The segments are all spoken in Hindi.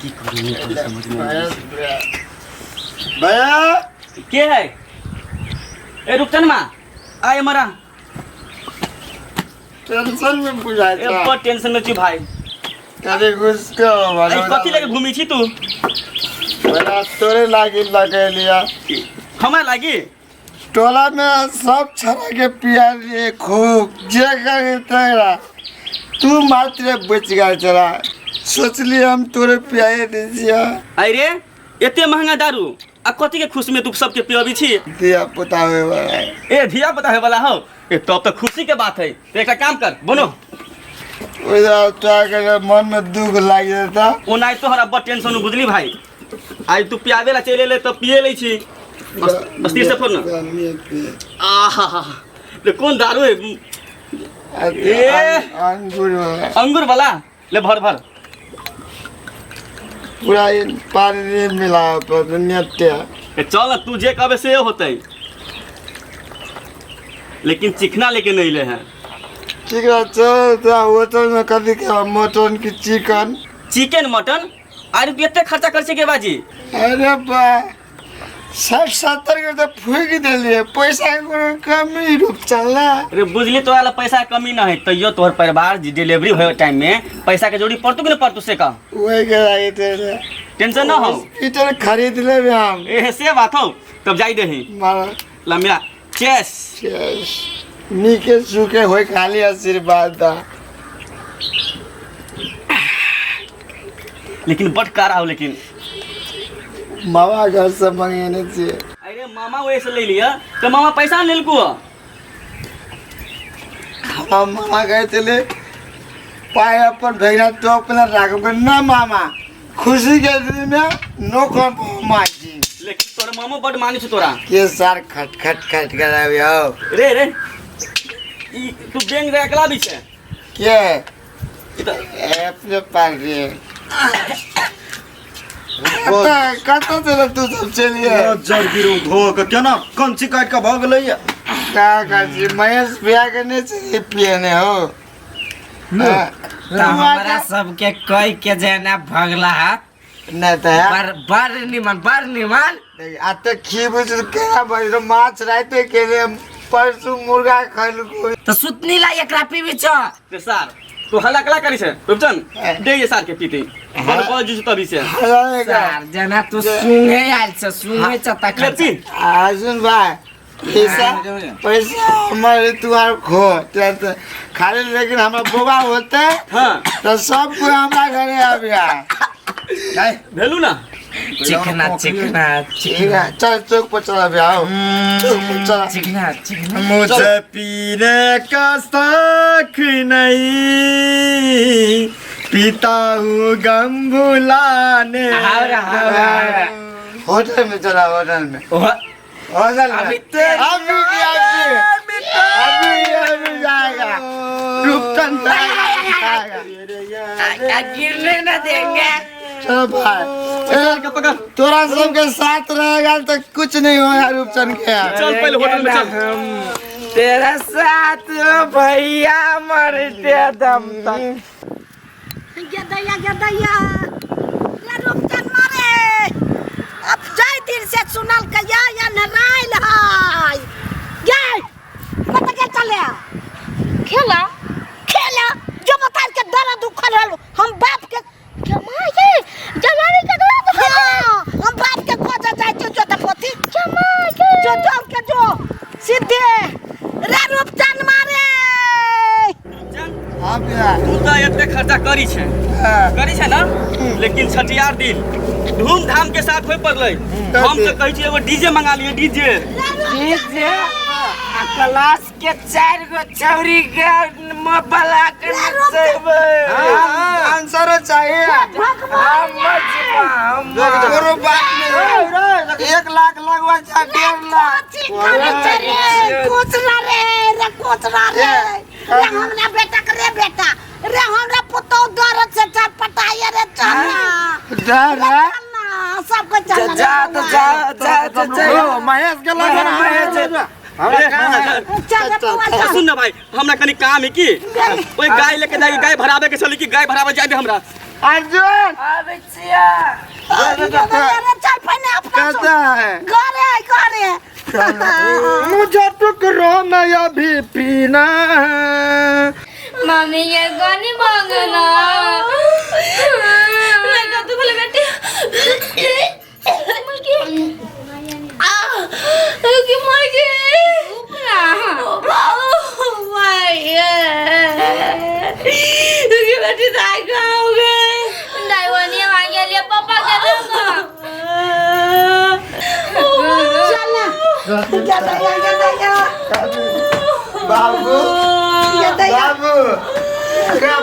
की करूं नहीं समझ में भैया के है ए रुकचन मां आए मरा टेंशन में बुझाय ए बहुत टेंशन में छी भाई कभी घुस के आई कथी लेके घूमी छी तू मेरा तोरे लागी लगे लिया हमरा लागी टोला में सब छरा के पिया लिए खूब जे करे तेरा तू मात्र बच गया चला सोचली हम तोरे पियाए दीजिए अरे एते महंगा दारू आ कथी के खुशी में तू सबके पियाबी छी दिया पुता हुए वाला है। ए धिया पता है वाला हो ए तब तो खुशी के बात है तो एक काम कर बोलो उधर तो मन में दुख लग जाता ओ नाइ तो हरा बड़ टेंशन बुझली भाई आई तू पियावे ला चले ले तो पिए ले छी बस तीर से फोन ना आहा ले कौन दारू है अंगूर वाला अंगूर वाला ले भर भर पूरा पानी मिला पर नेत्या ए चल तू जे कहबे से होतै लेकिन चिकना लेके नहीं ले हैं ठीक है चल तो होटल में कभी क्या मटन की चिकन चिकन मटन अरे तू इतने खर्चा कर के बाजी अरे बा 60-70 के तो फूक दिलिए पैसा को कमी रूप चलना अरे बुझली तो वाला पैसा कमी ना है तैयो तोहर परिवार डिलीवरी हो टाइम में पैसा के जोड़ी पड़तू कि नहीं पड़तू से का वही के लागे तेरे टेंशन ना हो इधर खरीद ले भी हम ए से बात हो तब जाई दही मारा ला मेरा चेस यस नीके सूखे होए खाली आशीर्वाद दा लेकिन बट कार आओ लेकिन मामा घर से मंगेने चाहिए अरे मामा वैसे ले लिया तो मामा पैसा ले लको हम मामा गए चले पाए अपन भेजना तो अपना राखब ना मामा खुशी के दिन में नो माजी लेकिन तोरा मामा बड़ मानी छ तोरा के सार खट खट खट करावे हो रे रे ई तू बैंक रे अकला भी छे के ई तो अपने पास रे कत चल तू सब चलिए जर गिरो धो के केना कंची काट के भ गेलै का काजी महेश बिया करने से पियने हो तो हमारा सबके कोई के जेना भगला नहीं तो बार निमन आ तो खी बुझ केना बजरो माछ राते के रे परसु मुर्गा खैल को तो सुतनी ला एकरा पीबी छ ते सार तू हल्ला कला करी छे रुपचन दे ये सार के पीते बड़ बड़ जुज तभी से सार जना तू सुंगे आल छ सुंगे चता कर लेती आजुन भाई पैसा हमारे तुम्हारे खो तो खाली लेकिन हमारा बोबा होते हां तो सब कोई हमारा घरे आ गया भेलू ना चिकना ठीक है चल चौक पर चला भी आओ चौक पर चला चिकना मुझे पीने का शौक नहीं पीता हूँ गम भुलाने होटल में चला होटल में होटल में अभी जाएगा रुपचन गिरने न देंगे चलो भाई तोरा सबके साथ रहेगा तो कुछ नहीं होगा रूपचंद के चल पहले होटल में चल तेरा साथ भैया मरते दम तक गदैया रे रूपचंद मारे अब जय दिन से सुनल कया या नराइल हाय गए पता के चले खेला जो बता के दर्द उखल हम बाप के जमाई जमाई के दर्द हम बाप के खोजा जाय जो त पोती जमाई के जो सीधे रे रूपचंद मारे हां भैया तू तो इतने खर्चा करी छे ना लेकिन छठियार दिन धूमधाम के साथ होय पड़लै हम तो कहै छी एगो डीजे मंगा लिए डीजे क्लास के 4 गो चौरी के मबला के नचबे आंसर चाहिए करो बात में 1 लाख लगवा 1.5 लाख कोचरा रे हमरा बेटा करे बेटा रे हमरा पुतो दरद से चटपटाए रे चला सब को जा महेश के लगा महेश सुन ना भाई हमरा कनी काम है की ओए गाय लेके जाई गाय भरावे के चली की गाय भरावे जाबे हमरा अर्जुन अरे चिया अरे चल पहले अपना कैसा है करे मुझे टुकड़ों में अभी पीना है। मम्मी ये गानी मांगना मैं कब तक बोले बेटी कि मर गई ऊपरा कि बेटी दाई कहाँ हो गए दाईवानी मांगे लिए पापा के दूंगा बाबू बाबू कब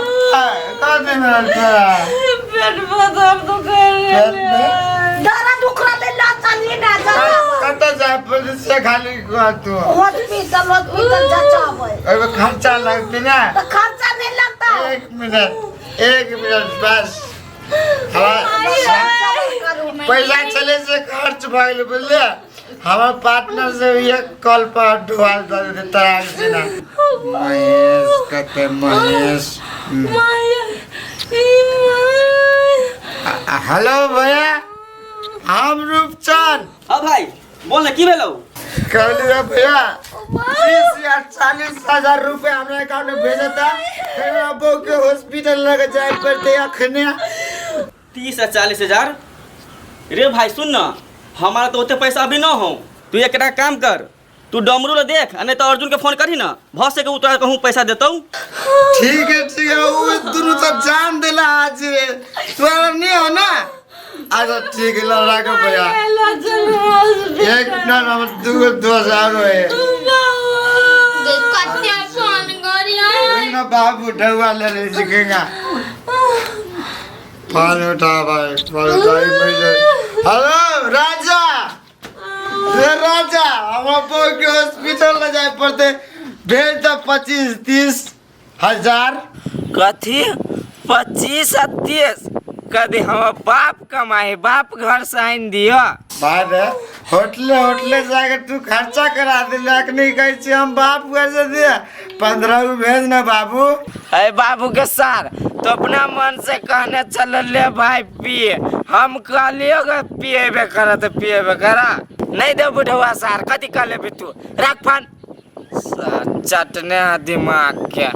पेट में दर्द कर दारा दुखरा ले ला चली ना जा कत जाए पुलिस से खाली तू हॉस्पिटल जा चावे अरे खर्चा लगती ना तो खर्चा नहीं लगता 1 मिनट बस पैसा चले से खर्च भइल बुझले हमार पार्टनर से एक कॉल पर ढुआल कर देता है ना महेश कहते महेश हेलो भैया हम रूपचंद हाँ भाई बोल ना की भेलो कहलिए भैया 30 या 40,000 रुपए हमारे अकाउंट में भेजा था फिर अबो के हॉस्पिटल लग जाए पड़ते अखने 30 या 40,000 रे भाई सुन ना हमारा तो उतने पैसा अभी ना हो तू एक काम कर तू डमरू ले देख नहीं तो अर्जुन के फोन करी ना भस से उतरा कहूँ पैसा देता हूँ ठीक है वो दोनों तो जान दिला आज तुम्हारा नहीं हो ना अच्छा ठीक है लड़ा के भैया 1 मिनट हम 2,000 है ना बाबू ढवा ले ले सीखेगा फोन उठा भाई फोन उठा हेलो राजा ये राजा हम आपको के हॉस्पिटल ले जाए पड़ते भेज दो 25-30 हजार कथी 25-30 कदे हम बाप कमाए बाप घर से आइन दियो बाद होटले जाकर तू खर्चा करा दिला नहीं कही हम बाप घर से दिया 15 को भेज ना बाबू अरे बाबू के सार तो अपना मन से कहने चल ले भाई पिए हम कहलियो पिएबे करा तो पिएबे करा नहीं दे बुढ़वा सार कथी कह लेबे तू रख फोन चटने दिमाग के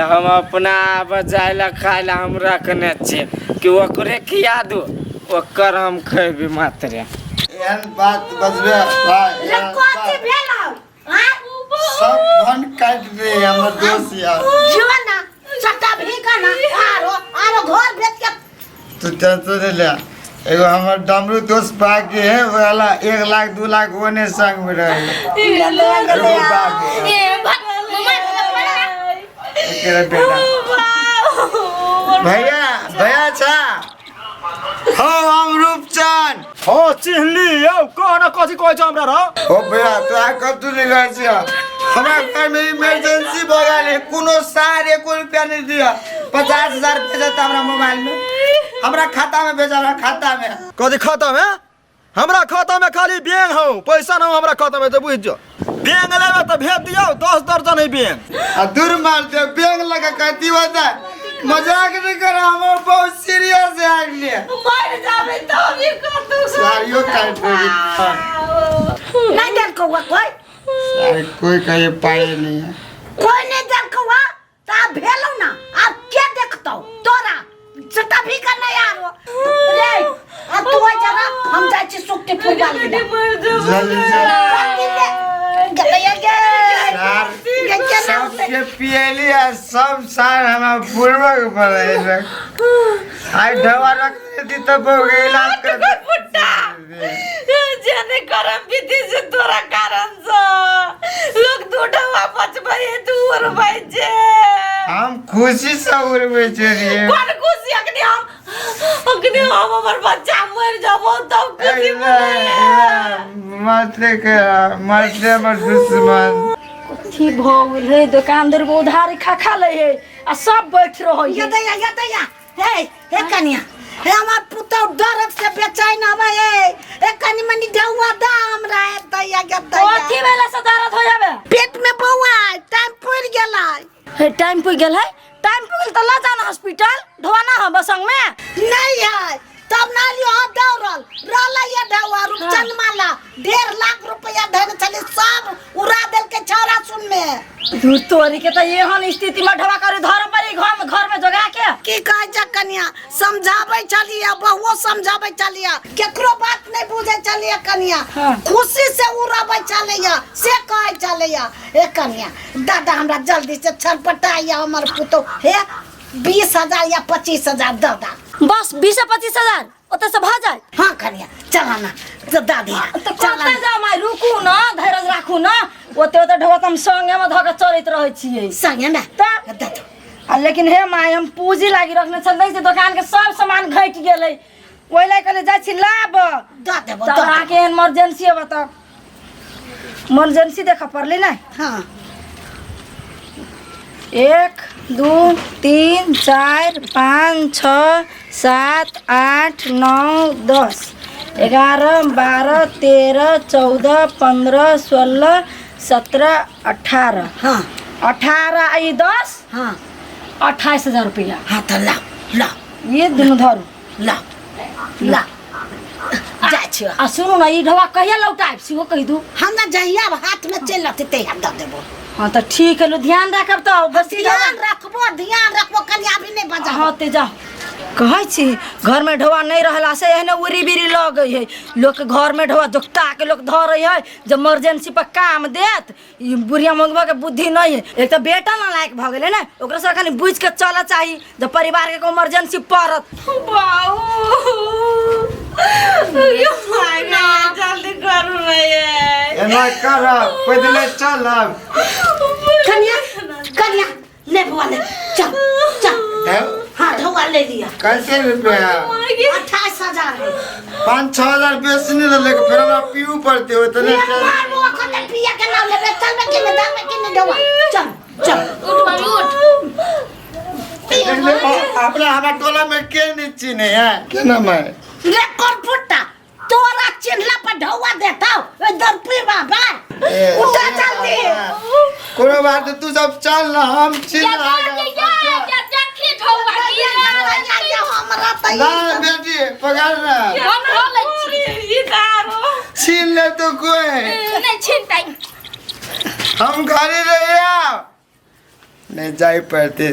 हम अपना बजाइला खाइला हम रखने छी कि ओकरे खिया दू ओकर हम खेबे मात्र एहन बात बजबे भाई ले कोती भेला हां सब फोन काट दे हमर दोस्त यार जीवन ना सट्टा भी करना आरो घर भेज के तू टेंशन नहीं ले एगो हमर डमरू दोस्त बाकी है वाला 1 लाख 2 लाख ओने संग में रहे एगो बाकी एकरा बेटा भैया छा हो हम रूपचंद हो चिहली यौ कोन कथि कहै छ हमरा र हो भैया तो आ कब तू निकल छिया हमरा घर में इमरजेंसी भ गेल कोनो सारे को रुपया नहीं दिया 50,000 भेजा था हमरा मोबाइल में हमरा खाता में भेजा हमरा खाता में कथि खाता में हमरा खाता में खाली बैंक हो पैसा न हमरा खाता में तो बुझ जो बैंक लेबे तो भेज दियो 10 दर्जन है बैंक आ दूर मार दे बैंक लगा कहती होता मजाक नहीं कर हम बहुत सीरियस है आगले मर जावे तो भी कर तू सारियो काट दे नहीं डर को कोई सारे कोई कहे पाए नहीं है कोई नहीं डर को ता भेलो ना अब क्या देखतो तोरा सटा भी कर नहीं यार रे अब तू जरा हम जाय छी सुक्ति पूजा ले जल्दी सबके पियली है सब सार हमारा पूर्वक पड़े आई ढवा रख देती तब हो गई इलाज कर पुट्टा जाने करम बीती से तोरा कारण से लोग दूढ़वा बचबे दूर भाई जे हम खुशी से उड़वे चलिए कौन खुशी अगने हम हमर बच्चा मर जाबो तब खुशी मरते मर दुश्मन ठीक हो गेल रे दुकानदार वो उधार खा ले है आ सब बैठ रहो ये दैया हे कनिया हे हमार पुतौ डरक से बेचैन हवे ए कनी मनी ढौआ दाम रहे दैया के दैया ओथी वाला से दर्द हो जाबे पेट में बौआ टाइम पुर गेलै हे टाइम पुर गेलै टाइम पे गेल तो ला जाना हॉस्पिटल ढवाना हम संग में नहीं है तब ना लियो दौड़ल रहला ये ढवा रूपचंद माला 1.5 लाख रुपया धन चले सब उड़ा देल के छौरा सुन में तू तोरी के त एहन स्थिति में ढवा करे धर परी घर में जगा के की कह जा कन्या समझाबै चलिया बहुओ समझाबै चलिया केकरो बात नहीं बुझे चलिया कन्या खुशी से उड़ाबै चलिया से कह चलिया ए कन्या दादा हमरा जल्दी से छटपटाइया हमर पुतो हे 20,000 या 25,000 दादा बस 20-25,000 ओते से भ जाए हां कन्या चला ना तो दादी तो चला जा मैं रुकू ना धैर्य राखू ना ओते ढवा हम संगे में धक चलैत रहै छियै संगे में त लेकिन हे माय हम पूंजी लागी रखने चल दै से दुकान के सब सामान घट गेलै ओइ लाई कहले जाय छी लाब द देबो तोरा के इमरजेंसी है बता इमरजेंसी देखा पड़ले ना हां 1 2 3 4 5 6 7 8 9 10 11 12 13 14 15 16 17 18 हाँ 18 आई 10 हाँ 28,000 रुपया हाँ तो ला ला ये दोनों धरू ला ला आ सुनो ना ई ढवा कहिया लौटाइब सिहो कहि दू हम ना जहिया हाथ में चल लते ते हम द देबो हां तो ठीक है लो ध्यान रखब तो बस ध्यान रखबो कन्या भी नहीं बजा हां ते जा कहै छी घर में ढवा नहीं रहला से एहने उरी बिरी लग गई है लोग के घर में ढवा जोकता के लोग धर है जब इमरजेंसी पर काम देत ई बुढ़िया मंगवा के बुद्धि नहीं है एक तो बेटा ना लायक भ गेले ना ओकरा से खाली बुझ के चला चाहिए जब परिवार के इमरजेंसी पड़त बाऊ यो माय ना जल्दी करू रे एना कर पैदल चल कन्या ले बोले चल चल हाँ ढवा ले लिया कैसे रुपया 28,000 है 5-6,000 बेसी नहीं लेके फिर हमरा पीऊ पड़ते हो तो नहीं मारो खते पिया के नाम लेबे चल में किने दाम में किने ढवा चल चल उठ मारी उठ अपना हमारा टोला में के नहीं चिन्हे है क्या नाम है ले कर फुट्टा तोरा चिन्हला पर ढवा देता ए दरपी बाबा उठा जल्दी कोनो बात नहीं, तू सब चल ना हम चिन्ह ना बेटी पकड़ ना छीन ले तो कोई हम घरे रहे नहीं जाए पड़ते